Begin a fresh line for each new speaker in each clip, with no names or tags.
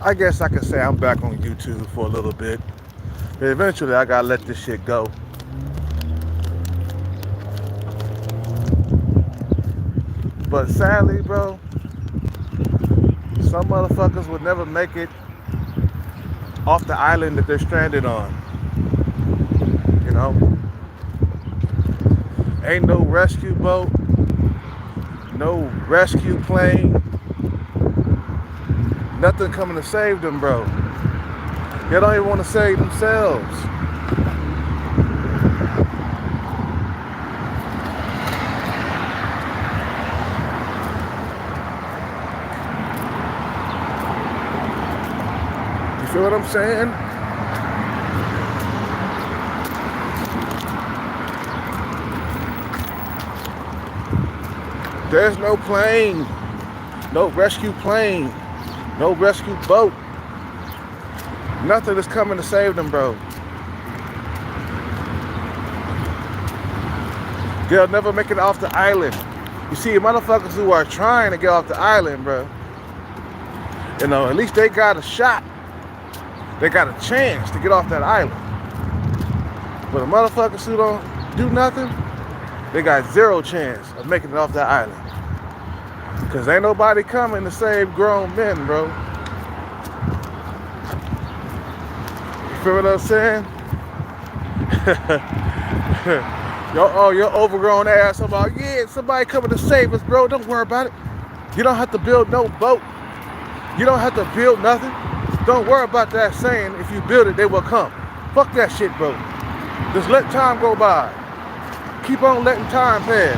I guess I could say I'm back on YouTube for a little bit. Eventually, I gotta let this shit go. But sadly, bro, some motherfuckers would never make it off the island that they're stranded on. You know, ain't no rescue boat, no rescue plane, nothing coming to save them, bro. They don't even want to save themselves. You feel what I'm saying? There's no plane, no rescue plane, no rescue boat. Nothing is coming to save them, bro. They'll never make it off the island. You see, motherfuckers who are trying to get off the island, bro, you know, at least they got a shot. They got a chance to get off that island. But the motherfuckers who don't do nothing, they got zero chance of making it off that island. Because ain't nobody coming to save grown men, bro. You feel what I'm saying? Your overgrown ass about, yeah, somebody coming to save us, bro. Don't worry about it. You don't have to build no boat. You don't have to build nothing. Don't worry about that saying, if you build it, they will come. Fuck that shit, bro. Just let time go by. Keep on letting time pass.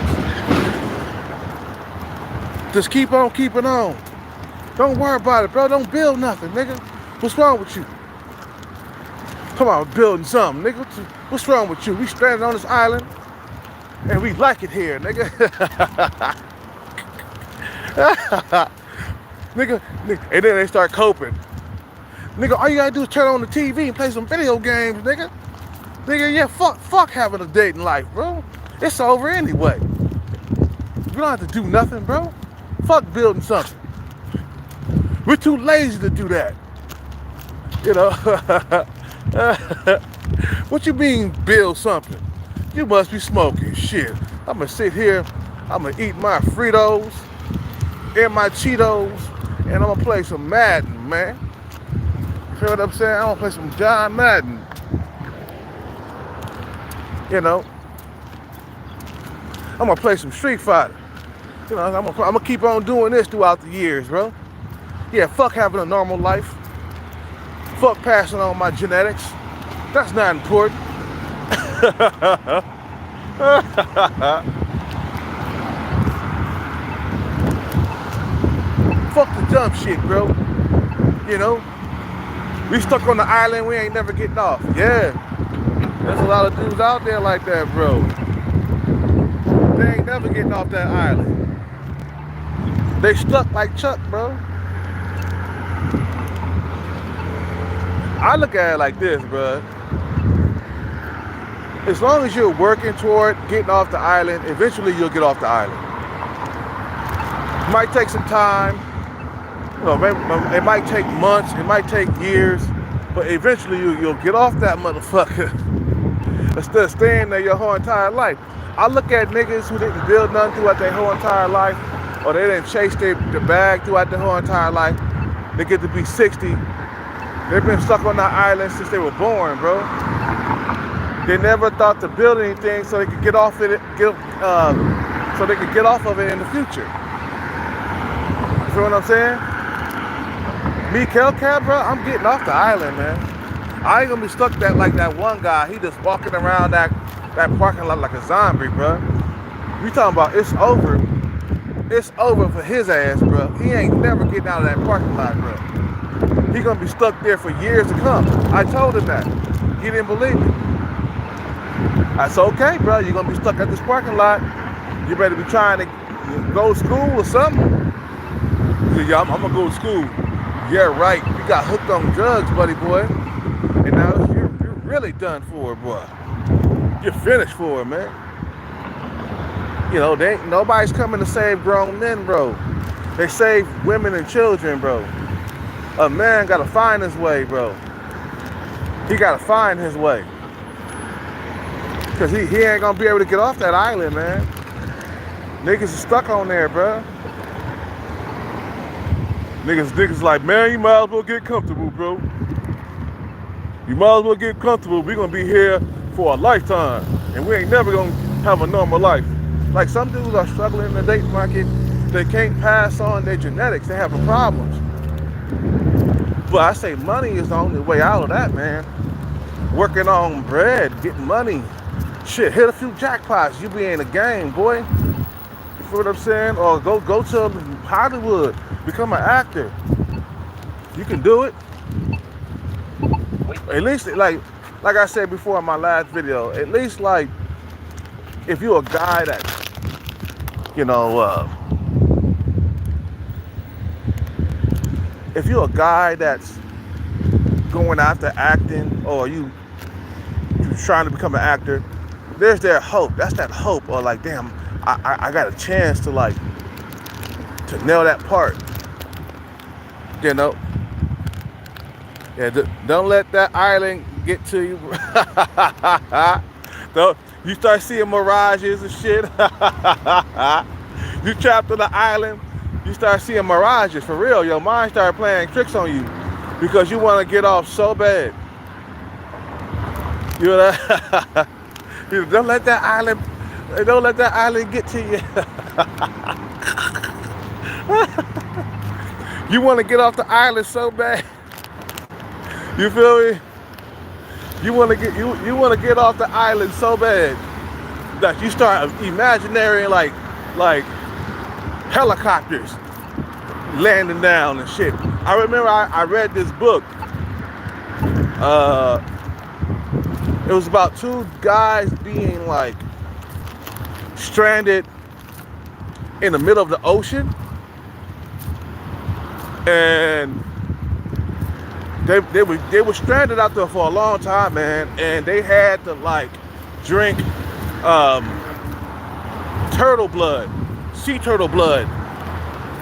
Just keep on keeping on. Don't worry about it, bro. Don't build nothing, nigga. What's wrong with you? Come on, building something, nigga. What's wrong with you? We stranded on this island, and we like it here, nigga. nigga. And then they start coping. Nigga, all you gotta do is turn on the TV and play some video games, nigga. Nigga, yeah, fuck having a dating life, bro. It's over anyway. You don't have to do nothing, bro. Fuck building something. We're too lazy to do that. You know? What you mean build something? You must be smoking shit. I'm gonna sit here, I'm gonna eat my Fritos and my Cheetos, and I'm gonna play some Madden, man. You feel what I'm saying? I'm gonna play some John Madden. You know? I'm gonna play some Street Fighter. You know, I'm gonna keep on doing this throughout the years, bro. Yeah, fuck having a normal life. Fuck passing on my genetics. That's not important. Fuck the dumb shit, bro. You know? We stuck on the island, we ain't never getting off. Yeah. There's a lot of dudes out there like that, bro. They ain't never getting off that island. They stuck like Chuck, bro. I look at it like this, bro. As long as you're working toward getting off the island, eventually you'll get off the island. It might take some time. You know, it might take months, it might take years, but eventually you'll get off that motherfucker. Instead of staying there your whole entire life. I look at niggas who didn't build nothing throughout their whole entire life, or they didn't chase the bag throughout their whole entire life. They get to be 60. They've been stuck on that island since they were born, bro. They never thought to build anything so they could get off it, so they could get off of it in the future. You feel what I'm saying? Me, Kelcat, bro, I'm getting off the island, man. I ain't gonna be stuck that like that one guy. He just walking around that parking lot like a zombie, bro. You talking about it's over? It's over for his ass, bro. He ain't never getting out of that parking lot, bro. He gonna be stuck there for years to come. I told him that. He didn't believe me. I said, okay, bro, you're gonna be stuck at this parking lot. You better be trying to go to school or something. He said, yeah, I'm gonna go to school. Yeah, right. You got hooked on drugs, buddy boy. And now you're really done for it, boy. You're finished for it, man. You know, nobody's coming to save grown men, bro. They save women and children, bro. A man gotta find his way, bro. He gotta find his way. Cause he ain't gonna be able to get off that island, man. Niggas is stuck on there, bro. Niggas like, man, you might as well get comfortable, bro. You might as well get comfortable. We're gonna be here for a lifetime. And we ain't never gonna have a normal life. Like some dudes are struggling in the dating market. They can't pass on their genetics. They having problems. But I say money is the only way out of that, man. Working on bread, getting money. Shit, hit a few jackpots. You be in the game, boy. You feel what I'm saying? Or go to Hollywood, become an actor. You can do it. At least, like I said before in my last video, at least like if you're a guy that, you know, if you're a guy that's going after acting, or you're trying to become an actor, there's their hope. That's that hope. Or like, damn, I got a chance to like to nail that part. You know. Yeah, don't let that island get to you. Don't, you start seeing mirages and shit. You trapped on the island, you start seeing mirages for real. Your mind start playing tricks on you because you want to get off so bad. You know, don't let that island get to you. You want to get off the island so bad. You feel me? You want to get off the island so bad that you start imagining like helicopters landing down and shit. I remember I read this book. It was about two guys being like stranded in the middle of the ocean, and they were stranded out there for a long time, man, and they had to like drink turtle blood, sea turtle blood,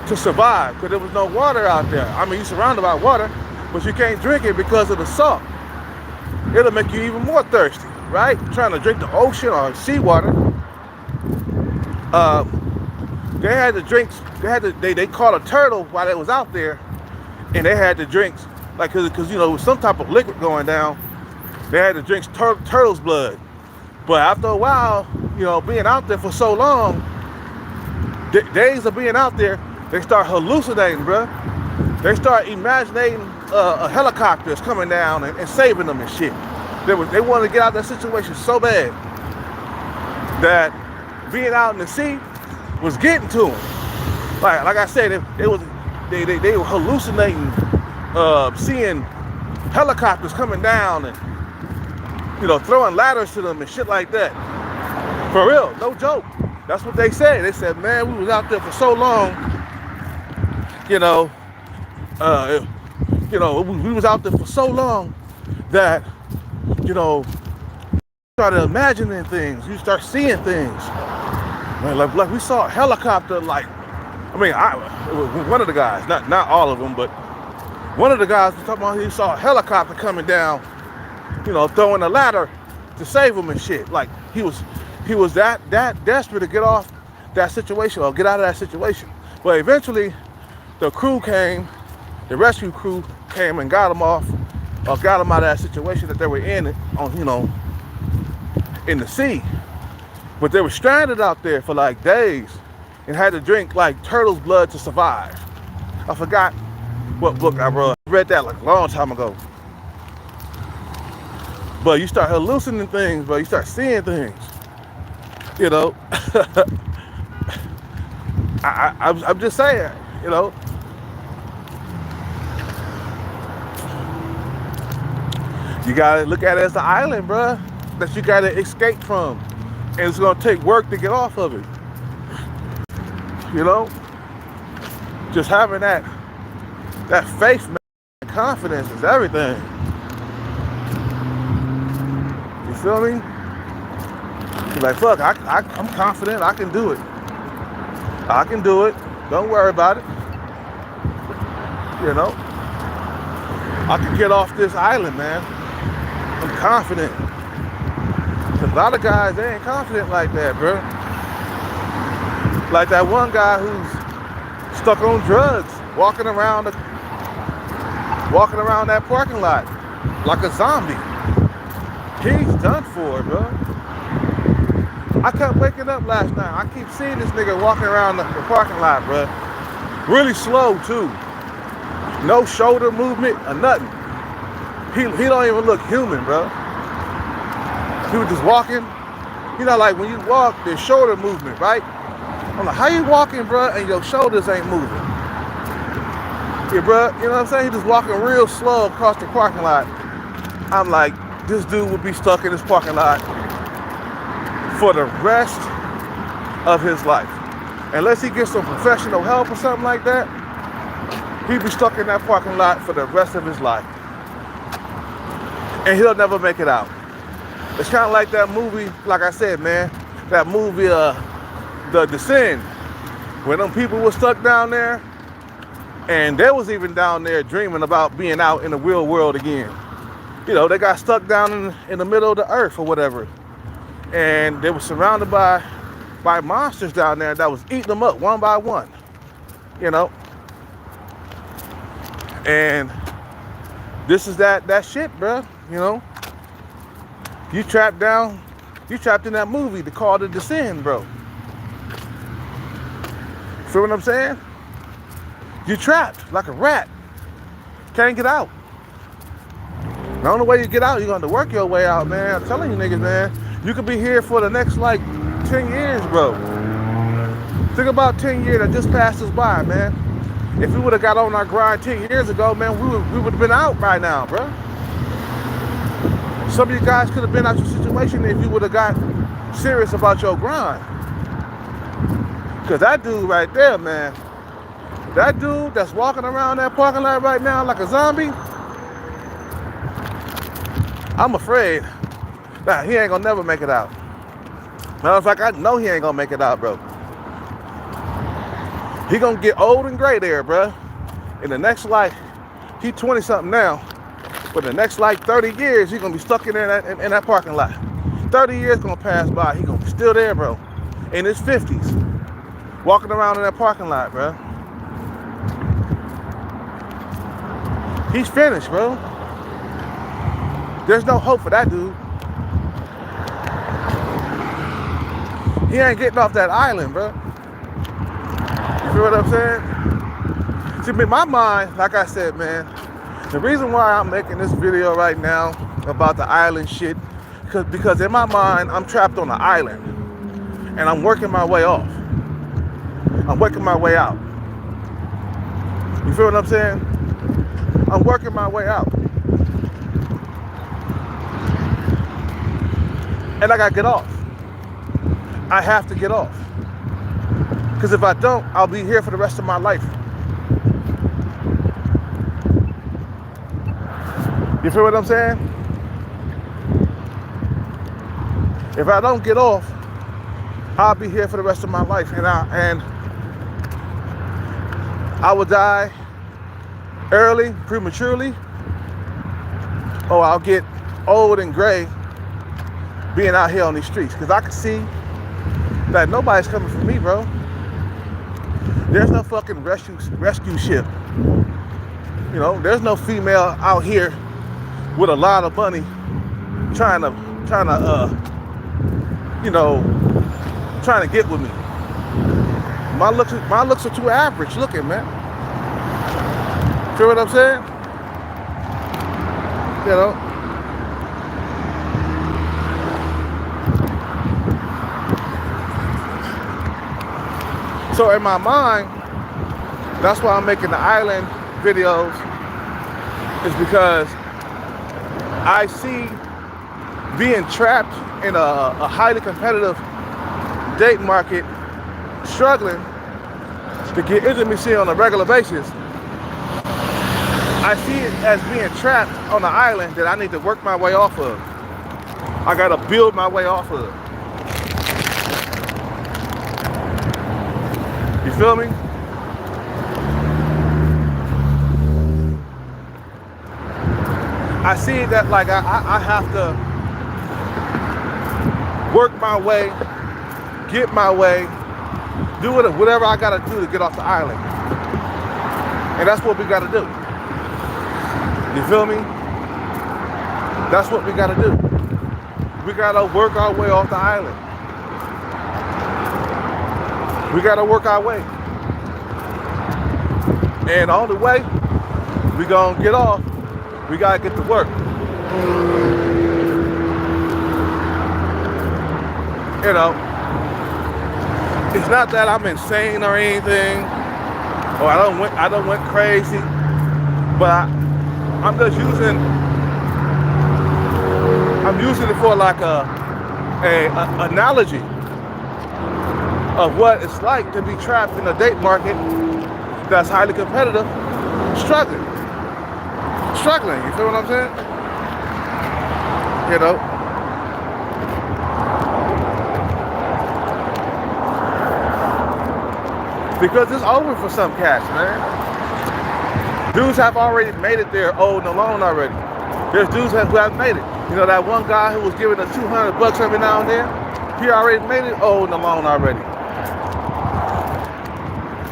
to survive, because there was no water out there. I mean, you're surrounded by water, but you can't drink it because of the salt. It'll make you even more thirsty, right? Trying to drink the ocean or seawater. They had to drink. They caught a turtle while it was out there, and they had to drink. Like, cause you know, with some type of liquid going down, they had to drink turtle's blood. But after a while, you know, being out there for so long, days of being out there, they start hallucinating, bro. They start imagining helicopters coming down and saving them and shit. They wanted to get out of that situation so bad that being out in the sea was getting to them. Like I said, they were hallucinating. Seeing helicopters coming down and, you know, throwing ladders to them and shit like that. For real, no joke. That's what they said. They said, man, we was out there for so long, you know, we was out there for so long that, you know, started imagining things. You start seeing things. Man, like we saw a helicopter, like, I mean, one of the guys, not all of them, but one of the guys was talking about he saw a helicopter coming down, you know, throwing a ladder to save him and shit. Like he was that desperate to get off that situation or get out of that situation. But eventually the crew came, the rescue crew came and got him off, or got him out of that situation that they were in on, you know, in the sea. But they were stranded out there for like days and had to drink like turtle's blood to survive. I forgot what book I read that like a long time ago. But you start hallucinating things, bro. You start seeing things. You know. I'm just saying, you know. You gotta look at it as an island, bro, that you gotta escape from. And it's gonna take work to get off of it. You know? Just having that faith, man, confidence is everything. You feel me? You're like, fuck, I'm confident, I can do it. I can do it. Don't worry about it. You know? I can get off this island, man. I'm confident. A lot of guys, they ain't confident like that, bro. Like that one guy who's stuck on drugs, walking around that parking lot like a zombie. He's done for, bro. I kept waking up last night. I keep seeing this nigga walking around the parking lot, bro. Really slow too. No shoulder movement or nothing. He don't even look human, bro. He was just walking. You know, like when you walk, there's shoulder movement, right? I'm like, how you walking, bro, and your shoulders ain't moving? Yeah, bro, you know what I'm saying? He just walking real slow across the parking lot. I'm like, this dude would be stuck in this parking lot for the rest of his life. Unless he gets some professional help or something like that, he'd be stuck in that parking lot for the rest of his life. And he'll never make it out. It's kind of like that movie, like I said, man, that movie, The Descent, when them people were stuck down there, and they was even down there dreaming about being out in the real world again. You know, they got stuck down in the middle of the earth or whatever, and they were surrounded by monsters down there that was eating them up one by one, you know. And this is that shit, bro, you know. You trapped in that movie, called The Descent, bro. Feel what I'm saying? You trapped like a rat. Can't get out. The only way you get out, you're going to work your way out, man. I'm telling you niggas, man. You could be here for the next, 10 years, bro. Think about 10 years that just passed us by, man. If we would have got on our grind 10 years ago, man, we would have been out right now, bro. Some of you guys could have been out your situation if you would have got serious about your grind. Because that dude right there, man, that dude that's walking around that parking lot right now like a zombie, I'm afraid that he ain't gonna never make it out. Matter of fact, I know he ain't gonna make it out, bro. He gonna get old and gray there, bro. In the next life, he 20-something now. But the next 30 years, he's gonna be stuck in that parking lot. 30 years gonna pass by, he gonna be still there, bro. In his 50s, walking around in that parking lot, bro. He's finished, bro. There's no hope for that dude. He ain't getting off that island, bro. You feel what I'm saying? See, in my mind, like I said, man, the reason why I'm making this video right now about the island shit, because in my mind, I'm trapped on an island. And I'm working my way off. I'm working my way out. You feel what I'm saying? I'm working my way out. And I gotta get off. I have to get off. Because if I don't, I'll be here for the rest of my life. You feel what I'm saying? If I don't get off, I'll be here for the rest of my life. And I will die early, prematurely, or I'll get old and gray being out here on these streets. Because I can see that nobody's coming for me, bro. There's no fucking rescue ship. You know, there's no female out here with a lot of money trying to get with me. My looks are too average looking, man. Feel what I'm saying? You know? So in my mind, that's why I'm making the island videos, is because I see being trapped in a highly competitive date market, struggling to get intimacy on a regular basis. I see it as being trapped on an island that I need to work my way off of. I gotta build my way off of. You feel me? I see that like I have to work my way, get my way, do whatever I gotta do to get off the island. And that's what we gotta do. You feel me? That's what we gotta do. We gotta work our way off the island. We gotta work our way. And on the way, we gonna get off. We gotta get to work. You know, it's not that I'm insane or anything, or I don't went crazy, but I'm just using it for like a analogy of what it's like to be trapped in a date market that's highly competitive, struggling. You feel what I'm saying? You know. Because it's over for some cats, man. Dudes have already made it there owed and alone already. There's dudes who have made it. You know, that one guy who was giving us $200 every now and then, he already made it owed and alone already.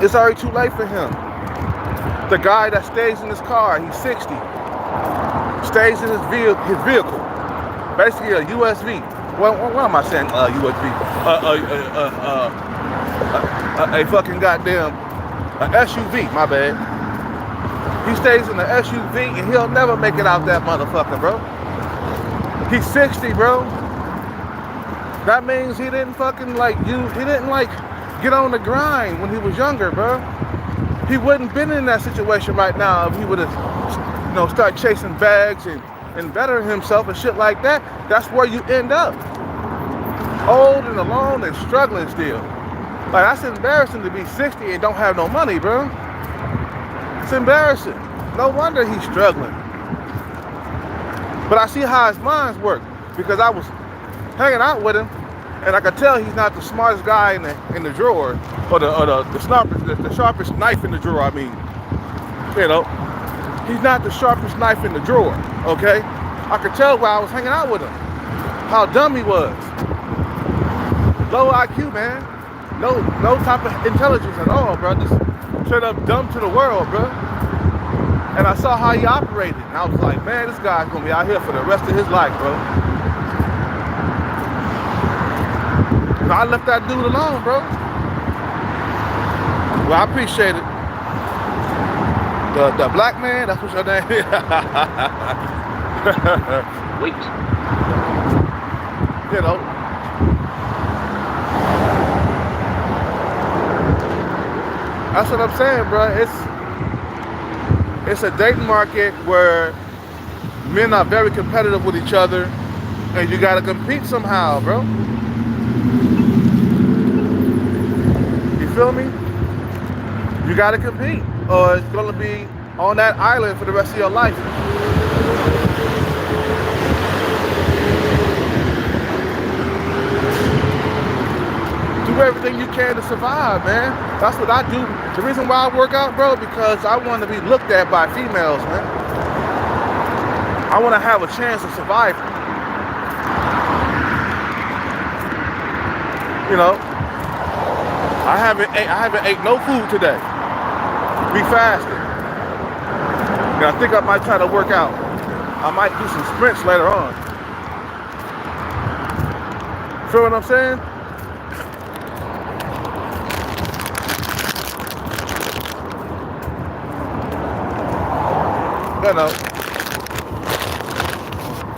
It's already too late for him. The guy that stays in his car, he's 60, stays in his vehicle, basically a USV. What am I saying, USV? A fucking goddamn SUV, my bad. He stays in the SUV and he'll never make it out that motherfucker, bro. He's 60, bro. That means he didn't fucking he didn't get on the grind when he was younger, bro. He wouldn't been in that situation right now if he would have, start chasing bags and bettering himself and shit like that. That's where you end up. Old and alone and struggling still. Like, that's embarrassing to be 60 and don't have no money, bro. It's embarrassing. No wonder he's struggling. But I see how his minds work because I was hanging out with him, and I could tell he's not the smartest guy in the drawer, or the sharpest knife in the drawer. I mean, he's not the sharpest knife in the drawer. Okay, I could tell while I was hanging out with him how dumb he was. Low IQ, man. No type of intelligence at all, bro. Just straight up dumb to the world, bro. And I saw how he operated, and I was like, man, this guy's gonna be out here for the rest of his life, bro. So I left that dude alone, bro. Well, I appreciate it. The black man, that's what your name is.
Wait.
That's what I'm saying, bro. It's a dating market where men are very competitive with each other, and you gotta compete somehow, bro. You feel me? You gotta compete, or it's gonna be on that island for the rest of your life. Do everything you can to survive, man. That's what I do. The reason why I work out, bro, because I want to be looked at by females, man. I want to have a chance of surviving. I haven't ate no food today. Be fasting. And I think I might try to work out. I might do some sprints later on. Feel what I'm saying?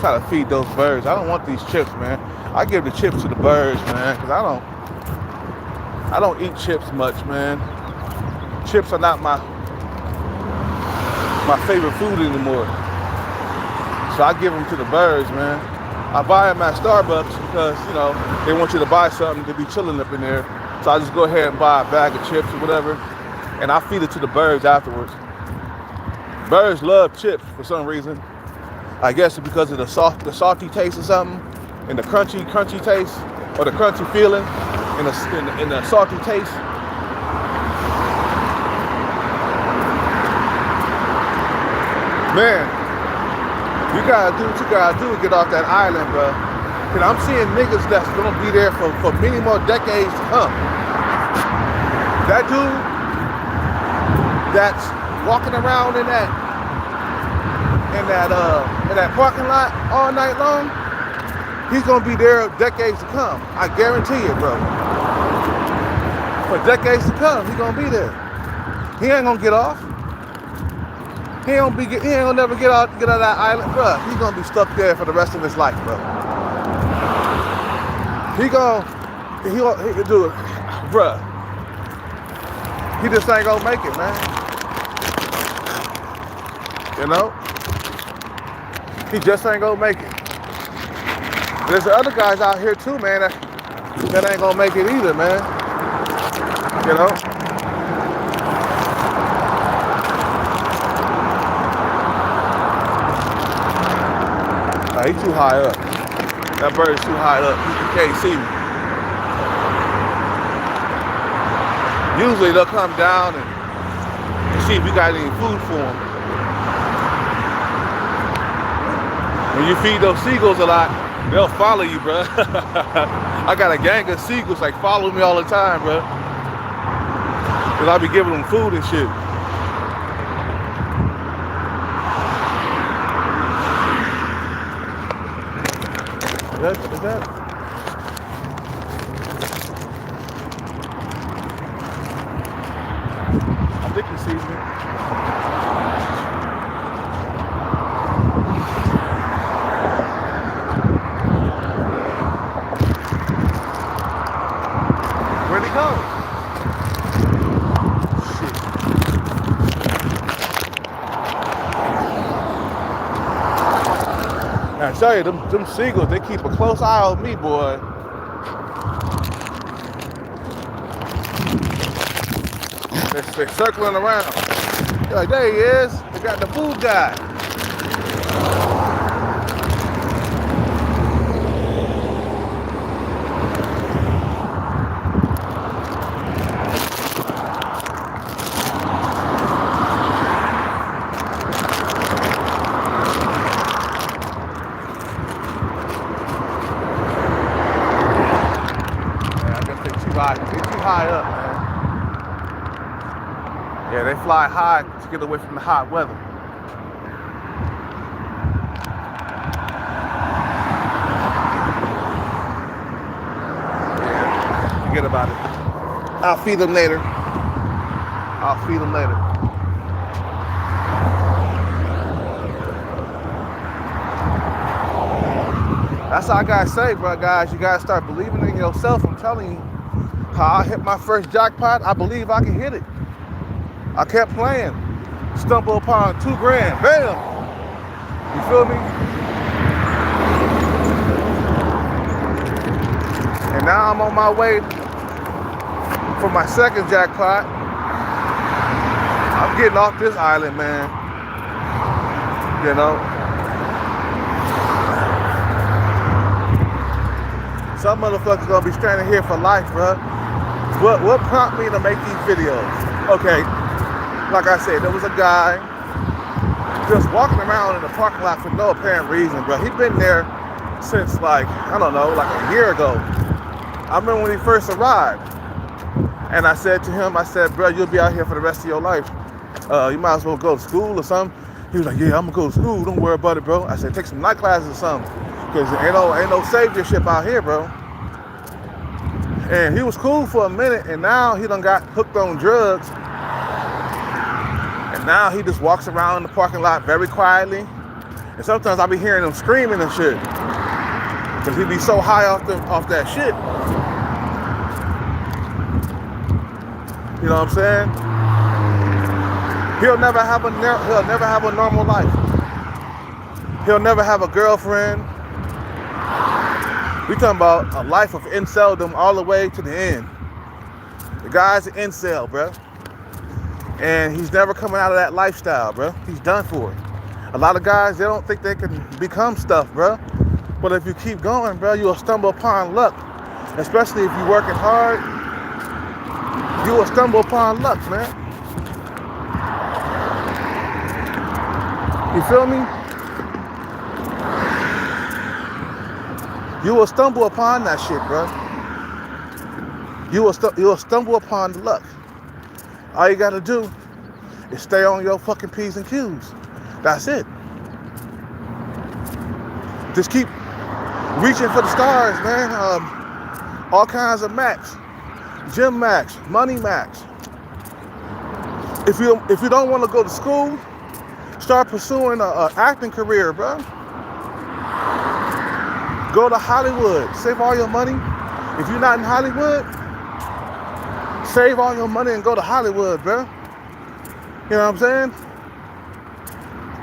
Try to feed those birds. I don't want these chips, man. I give the chips to the birds, man, because I don't eat chips much, man. Chips are not my favorite food anymore. So I give them to the birds, man. I buy them at Starbucks because, they want you to buy something to be chilling up in there. So I just go ahead and buy a bag of chips or whatever, and I feed it to the birds afterwards. Birds love chips for some reason. I guess it's because of the salty taste or something, and the crunchy taste, or the crunchy feeling, and the salty taste. Man, You gotta do what you gotta do to get off that island, bro. And I'm seeing niggas that's gonna be there for many more decades to come. That dude that's walking around in that parking lot all night long, he's gonna be there decades to come. I guarantee it, bro. For decades to come, he's gonna be there. He ain't gonna get off. He ain't gonna never get out of that island, bro. He's gonna be stuck there for the rest of his life, bro. He do it, bro. He just ain't gonna make it, man. You know? He just ain't gonna make it. There's the other guys out here too, man, that ain't gonna make it either, man. You know? He's too high up. That bird's too high up. You can't see me. Usually they'll come down and see if we got any food for them. When you feed those seagulls a lot, they'll follow you, bro. I got a gang of seagulls like follow me all the time, bro. Cause I be giving them food and shit. Is that? I think he sees me. Where'd he go? Shit. I tell you, them seagulls, they keep a close eye on me, boy. They're circling around. They're like, there he is. They got the food guy. They're too high up, man. Yeah, they fly high to get away from the hot weather. Yeah, forget about it. I'll feed them later. That's all I gotta say, bro, guys. You gotta start believing in yourself. I'm telling you, how I hit my first jackpot, I believe I can hit it. I kept playing. Stumble upon $2,000. Bam! You feel me? And now I'm on my way for my second jackpot. I'm getting off this island, man. You know? Some motherfuckers gonna be stranded here for life, bro. What prompted me to make these videos? Okay, like I said, there was a guy just walking around in the parking lot for no apparent reason, bro. He'd been there since like, I don't know, like a year ago. I remember when he first arrived. And I said to him, bro, you'll be out here for the rest of your life. You might as well go to school or something. He was like, yeah, I'm gonna go to school. Don't worry about it, bro. I said, take some night classes or something. Cause ain't no saviorship out here, bro. And he was cool for a minute, and now he done got hooked on drugs. And now he just walks around in the parking lot very quietly. And sometimes I be hearing him screaming and shit. Cause he be so high off that shit. You know what I'm saying? He'll never have a normal life. He'll never have a girlfriend. We talking about a life of inceldom all the way to the end. The guy's an incel, bro. And he's never coming out of that lifestyle, bro. He's done for it. A lot of guys, they don't think they can become stuff, bro. But if you keep going, bro, you'll stumble upon luck. Especially if you're working hard, you will stumble upon luck, man. You feel me? You will stumble upon that shit, bro. You will stumble upon the luck. All you gotta do is stay on your fucking P's and Q's. That's it. Just keep reaching for the stars, man. All kinds of max, gym max, money max. If you don't want to go to school, start pursuing a acting career, bro. Go to Hollywood. Save all your money. If you're not in Hollywood, save all your money and go to Hollywood, bro. You know what I'm saying?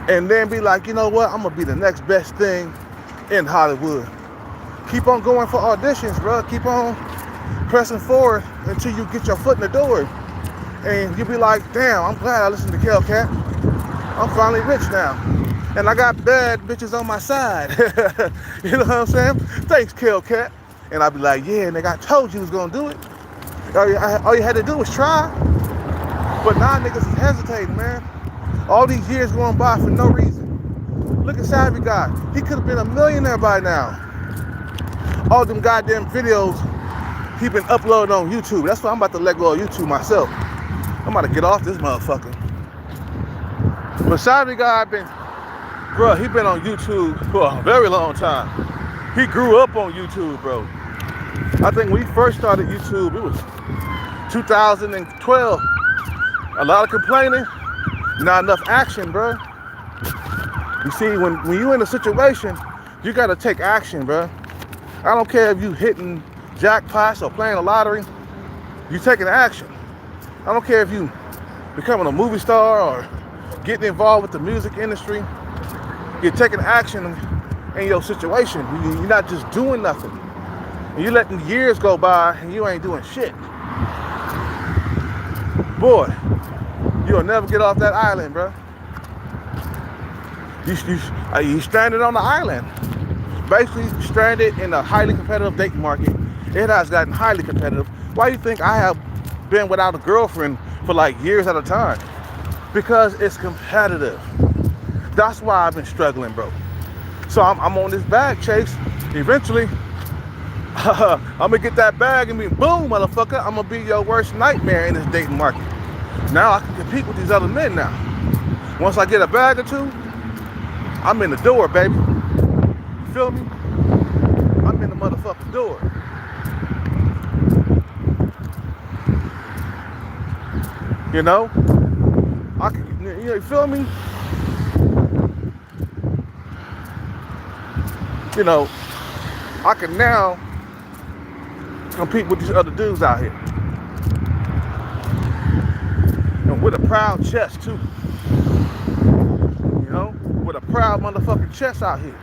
And then be like, you know what? I'm gonna be the next best thing in Hollywood. Keep on going for auditions, bro. Keep on pressing forward until you get your foot in the door. And you'll be like, damn, I'm glad I listened to Kelcat. I'm finally rich now. And I got bad bitches on my side. You know what I'm saying? Thanks, Kelcat. And I'll be like, yeah, nigga, I told you was gonna do it. All you had to do was try. But now niggas is hesitating, man. All these years going by for no reason. Look at Savvy Guy. He could have been a millionaire by now. All them goddamn videos he been uploading on YouTube. That's why I'm about to let go of YouTube myself. I'm about to get off this motherfucker. But Savvy Guy he been on YouTube for a very long time. He grew up on YouTube, bro. I think when he first started YouTube, it was 2012. A lot of complaining, not enough action, bro. You see, when you in a situation, you gotta take action, bro. I don't care if you hitting jackpots or playing the lottery, you taking action. I don't care if you becoming a movie star or getting involved with the music industry. You're taking action in your situation. You're not just doing nothing. And you're letting years go by and you ain't doing shit. Boy, you'll never get off that island, bro. You stranded on the island. Basically stranded in a highly competitive dating market. It has gotten highly competitive. Why do you think I have been without a girlfriend for like years at a time? Because it's competitive. That's why I've been struggling, bro. So I'm on this bag chase. Eventually, I'm gonna get that bag and be boom, motherfucker. I'm gonna be your worst nightmare in this dating market. Now I can compete with these other men now. Once I get a bag or two, I'm in the door, baby. You feel me? I'm in the motherfucking door. You know? You feel me? You know, I can now compete with these other dudes out here. And with a proud chest too. You know, with a proud motherfucking chest out here.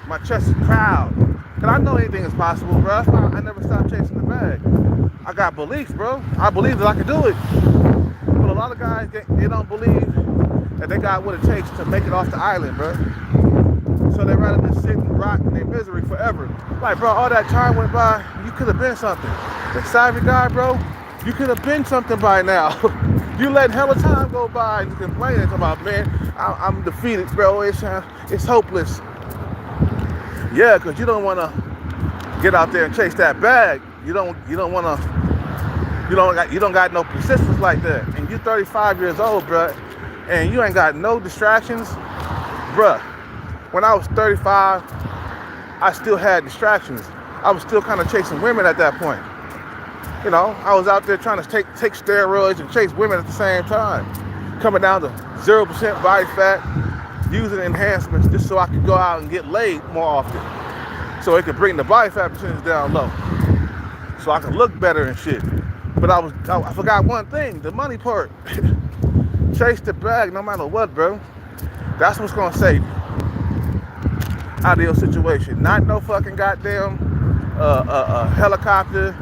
My chest is proud. Cause I know anything is possible, bro. That's why I never stopped chasing the bag. I got belief, bro. I believe that I can do it. But a lot of guys, they don't believe that they got what it takes to make it off the island, bro. So they'd rather than sit and rot in their misery forever. Like, bro, all that time went by, you could have been something. That Savvy Guy, bro, you could have been something by now. You let hella time go by and you complaining about, man, I'm defeated, bro. It's hopeless. Yeah, because you don't want to get out there and chase that bag. You don't got no persistence like that. And you 35 years old, bro, and you ain't got no distractions, bruh. When I was 35, I still had distractions. I was still kind of chasing women at that point. You know, I was out there trying to take steroids and chase women at the same time. Coming down to 0% body fat, using enhancements just so I could go out and get laid more often. So it could bring the body fat percentage down low. So I could look better and shit. But I forgot one thing, the money part. Chase the bag no matter what, bro. That's what's gonna save you out of your situation. Not no fucking goddamn helicopter,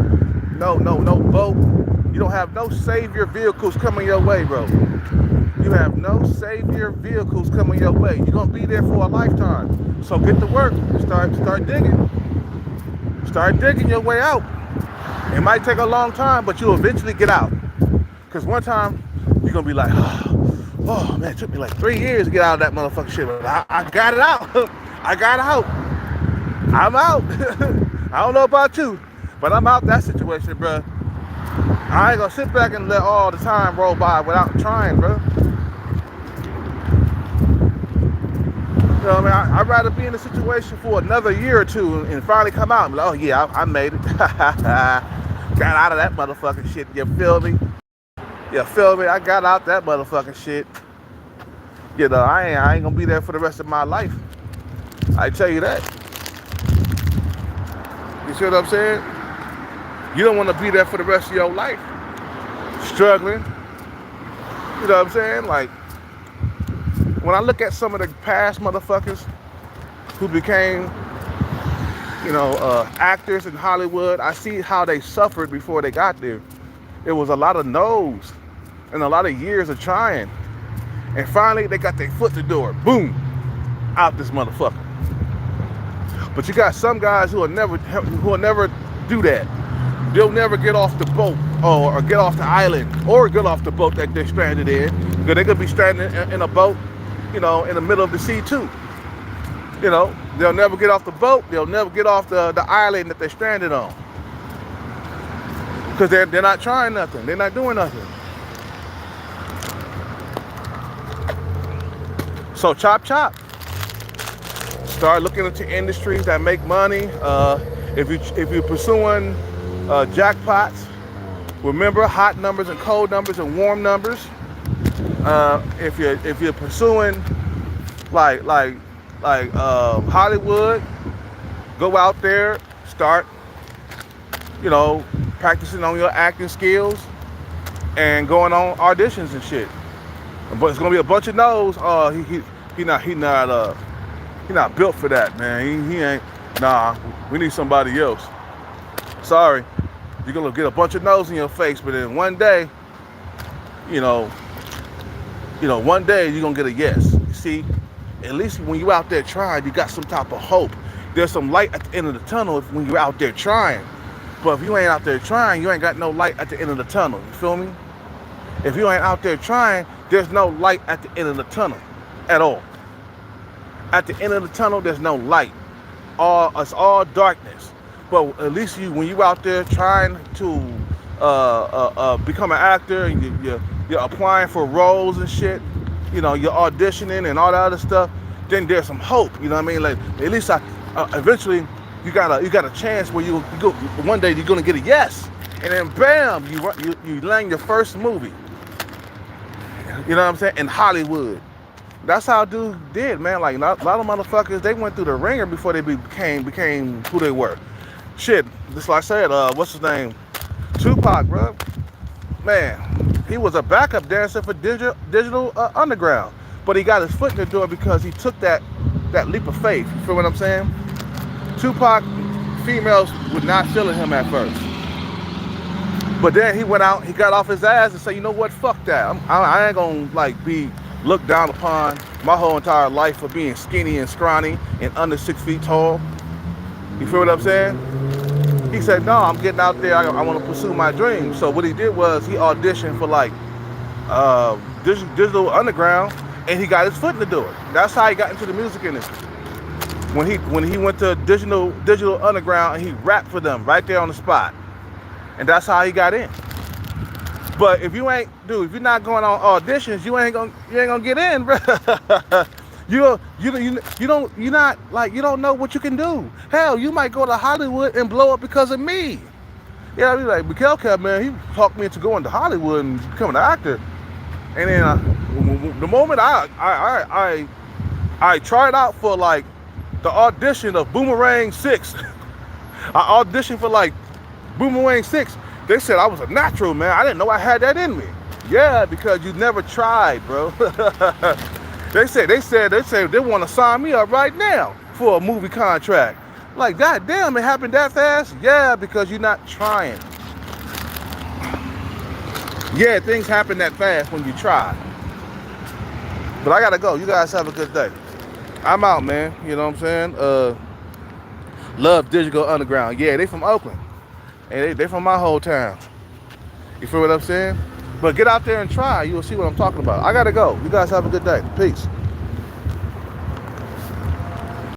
no boat. You don't have no savior vehicles coming your way, bro. You have no savior vehicles coming your way. You're gonna be there for a lifetime. So get to work. Start digging. Start digging your way out. It might take a long time, but you'll eventually get out. Because one time, you're gonna be like, oh man, it took me like 3 years to get out of that motherfucking shit. But I got it out. I got out. I'm out. I don't know about you, but I'm out that situation, bro. I ain't gonna sit back and let all the time roll by without trying, bro. You know what I mean? I'd rather be in a situation for another year or two and finally come out and be like, oh yeah, I made it. Got out of that motherfucking shit. You feel me? You feel me? I got out that motherfucking shit. You know, I ain't gonna be there for the rest of my life. I tell you that. You see what I'm saying? You don't want to be there for the rest of your life. Struggling. You know what I'm saying? Like, when I look at some of the past motherfuckers who became, actors in Hollywood, I see how they suffered before they got there. It was a lot of no's and a lot of years of trying. And finally, they got their foot in the door. Boom. Out this motherfucker. But you got some guys who will never do that. They'll never get off the boat or get off the island or get off the boat that they're stranded in. Because they could be stranded in a boat, in the middle of the sea too. They'll never get off the boat. They'll never get off the island that they're stranded on. Because they're not trying nothing. They're not doing nothing. So chop. Start looking into industries that make money. If you're pursuing jackpots, remember hot numbers and cold numbers and warm numbers. If you're pursuing like Hollywood, go out there, start practicing on your acting skills and going on auditions and shit. But it's gonna be a bunch of no's. He not built for that, man. He ain't. Nah, we need somebody else. Sorry, you're gonna get a bunch of no's in your face, but then one day, one day you're gonna get a yes. You see, at least when you're out there trying, you got some type of hope. There's some light at the end of the tunnel when you're out there trying. But if you ain't out there trying, you ain't got no light at the end of the tunnel. You feel me? If you ain't out there trying, there's no light at the end of the tunnel at all. At the end of the tunnel, there's no light. It's all darkness. But at least when you out there trying to become an actor and you're applying for roles and shit, you're auditioning and all that other stuff, then there's some hope. You know what I mean? Like at least eventually you got a chance where you go one day you're gonna get a yes, and then bam, you land your first movie. You know what I'm saying? In Hollywood. That's how dudes did, man. Like a lot of motherfuckers, they went through the ringer before they became who they were. Shit, just like I said, what's his name? Tupac, bro. Man, he was a backup dancer for Digital Underground, but he got his foot in the door because he took that leap of faith. You feel what I'm saying? Tupac, females were not feeling him at first, but then he went out, he got off his ass and said, you know what? Fuck that. I ain't gonna be looked down upon my whole entire life for being skinny and scrawny and under 6 feet tall. You feel what I'm saying? He said, no, I'm getting out there. I want to pursue my dreams. So what he did was he auditioned for Digital Underground, and he got his foot in the door. That's how he got into the music industry. When he went to Digital Underground and he rapped for them right there on the spot, and that's how he got in. But if you're not going on auditions, you ain't gonna get in, bro. You don't know what you can do. Hell, you might go to Hollywood and blow up because of me. Yeah, be like, Mikkelka, man, he talked me into going to Hollywood and becoming an actor. And then the moment I tried out for the audition of Boomerang 6. I auditioned for Boomerang 6. They said I was a natural, man. I didn't know I had that in me. Yeah, because you never tried, bro. They said they want to sign me up right now for a movie contract. Like, goddamn, it happened that fast? Yeah, because you're not trying. Yeah, things happen that fast when you try. But I gotta go. You guys have a good day. I'm out, man. You know what I'm saying? Love Digital Underground. Yeah, they from Oakland. And they from my whole town. You feel what I'm saying? But get out there and try. You'll see what I'm talking about. I gotta go. You guys have a good day. Peace.